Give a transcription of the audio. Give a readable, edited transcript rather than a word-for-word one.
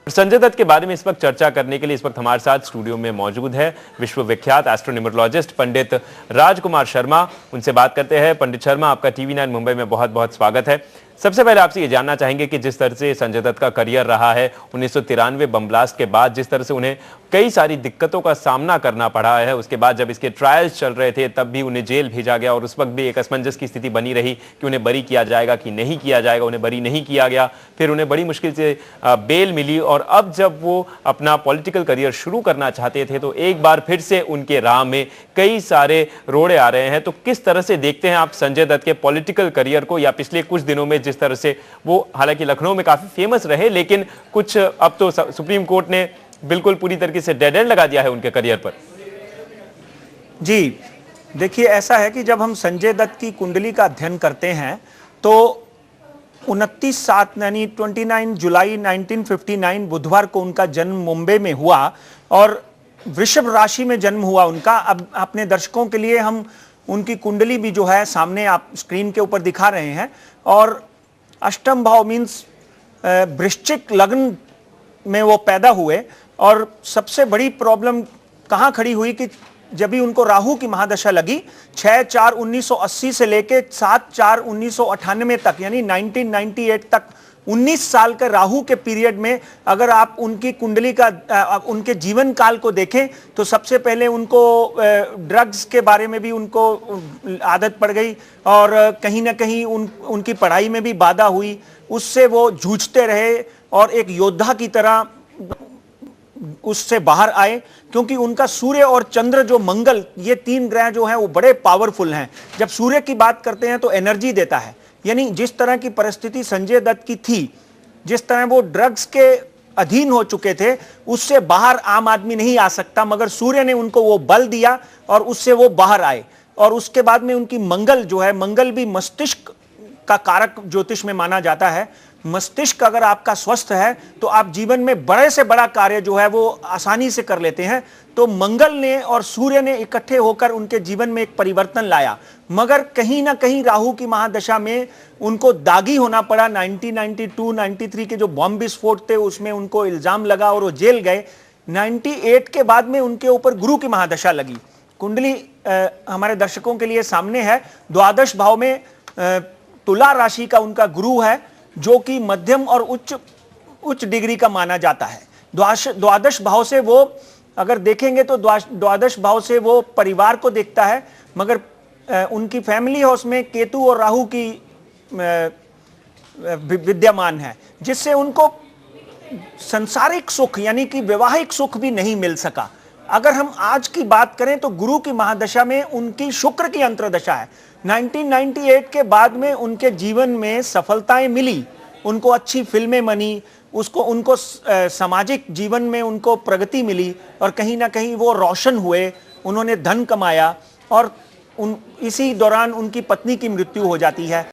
संजय दत्त के बारे में इस वक्त चर्चा करने के लिए इस वक्त हमारे साथ स्टूडियो में मौजूद है विश्वविख्यात एस्ट्रोन्यूमरोलॉजिस्ट पंडित राजकुमार शर्मा। उनसे बात करते हैं। पंडित शर्मा, आपका TV9 मुंबई में बहुत बहुत स्वागत है। सबसे पहले आपसे ये जानना चाहेंगे कि जिस तरह से संजय दत्त का करियर रहा है 1993 बम ब्लास्ट के बाद, जिस तरह से उन्हें कई सारी दिक्कतों का सामना करना पड़ा है, उसके बाद जब इसके ट्रायल्स चल रहे थे तब भी उन्हें जेल भेजा गया और उस वक्त भी एक असमंजस की स्थिति बनी रही कि उन्हें बरी किया जाएगा कि नहीं किया जाएगा। उन्हें बरी नहीं किया गया, फिर उन्हें बड़ी मुश्किल से बेल मिली और अब जब वो अपना पॉलिटिकल करियर शुरू करना चाहते थे तो एक बार फिर से उनके राह में कई सारे रोड़े आ रहे हैं। तो किस तरह से देखते हैं आप संजय दत्त के पॉलिटिकल करियर को, या पिछले कुछ दिनों में जिस तरह से वो हालांकि लखनऊ में काफी फेमस रहे, लेकिन कुछ अब तो सुप्रीम कोर्ट ने बिल्कुल पूरी तरीके से डेड एंड लगा दिया है उनके करियर पर। जी देखिए, ऐसा है कि जब हम संजय दत्त की कुंडली का अध्ययन करते हैं तो 29/7 यानी 29 जुलाई 1959 बुधवार को उनका जन्म मुंबई में हुआ और वृषभ राशि में जन्म हुआ उनका। अब अपने दर्शकों के लिए हम उनकी कुंडली भी जो है सामने आप स्क्रीन के ऊपर दिखा रहे हैं। और अष्टम भाव मीन्स वृश्चिक लग्न में वो पैदा हुए। और सबसे बड़ी प्रॉब्लम कहाँ खड़ी हुई कि जब भी उनको राहु की महादशा लगी 6/4/1980 से लेके 7/4/1998 तक यानी 1998 तक 19 साल के राहु के पीरियड में अगर आप उनकी कुंडली का उनके जीवन काल को देखें तो सबसे पहले उनको ड्रग्स के बारे में भी उनको आदत पड़ गई और कहीं ना कहीं उनकी पढ़ाई में भी बाधा हुई। उससे वो जूझते रहे और एक योद्धा की तरह उससे बाहर आए, क्योंकि उनका सूर्य और चंद्र जो मंगल, ये 3 ग्रह जो हैं वो बड़े पावरफुल हैं। जब सूर्य की बात करते हैं तो एनर्जी देता है, यानी जिस तरह की परिस्थिति संजय दत्त की थी, जिस तरह वो ड्रग्स के अधीन हो चुके थे, उससे बाहर आम आदमी नहीं आ सकता, मगर सूर्य ने उनको वो बल दिया और उससे वो बाहर आए। और उसके बाद में उनकी मंगल जो है, मंगल भी मस्तिष्क का कारक ज्योतिष में माना जाता है। मस्तिष्क अगर आपका स्वस्थ है तो आप जीवन में बड़े से बड़ा कार्य जो है वो आसानी से कर लेते हैं। तो मंगल ने और सूर्य ने इकट्ठे होकर उनके जीवन में एक परिवर्तन लाया, मगर कहीं ना कहीं राहु की महादशा में उनको दागी होना पड़ा। 1992-93 के जो बॉम्ब विस्फोट थे उसमें उनको इल्जाम लगा और वो जेल गए। 98 के बाद में उनके ऊपर गुरु की महादशा लगी। कुंडली हमारे दर्शकों के लिए सामने है। द्वादश भाव में तुला राशि का उनका गुरु है, जो कि मध्यम और उच्च डिग्री का माना जाता है। द्वादश भाव से वो अगर देखेंगे तो द्वादश भाव से वो परिवार को देखता है, मगर उनकी फैमिली हाउस में केतु और राहु की विद्यमान है, जिससे उनको संसारिक सुख यानी कि वैवाहिक सुख भी नहीं मिल सका। अगर हम आज की बात करें तो गुरु की महादशा में उनकी शुक्र की अंतर्दशा है। 1998 के बाद में उनके जीवन में सफलताएं मिली, उनको अच्छी फिल्में बनी, उनको सामाजिक जीवन में उनको प्रगति मिली और कहीं ना कहीं वो रोशन हुए, उन्होंने धन कमाया और इसी दौरान उनकी पत्नी की मृत्यु हो जाती है।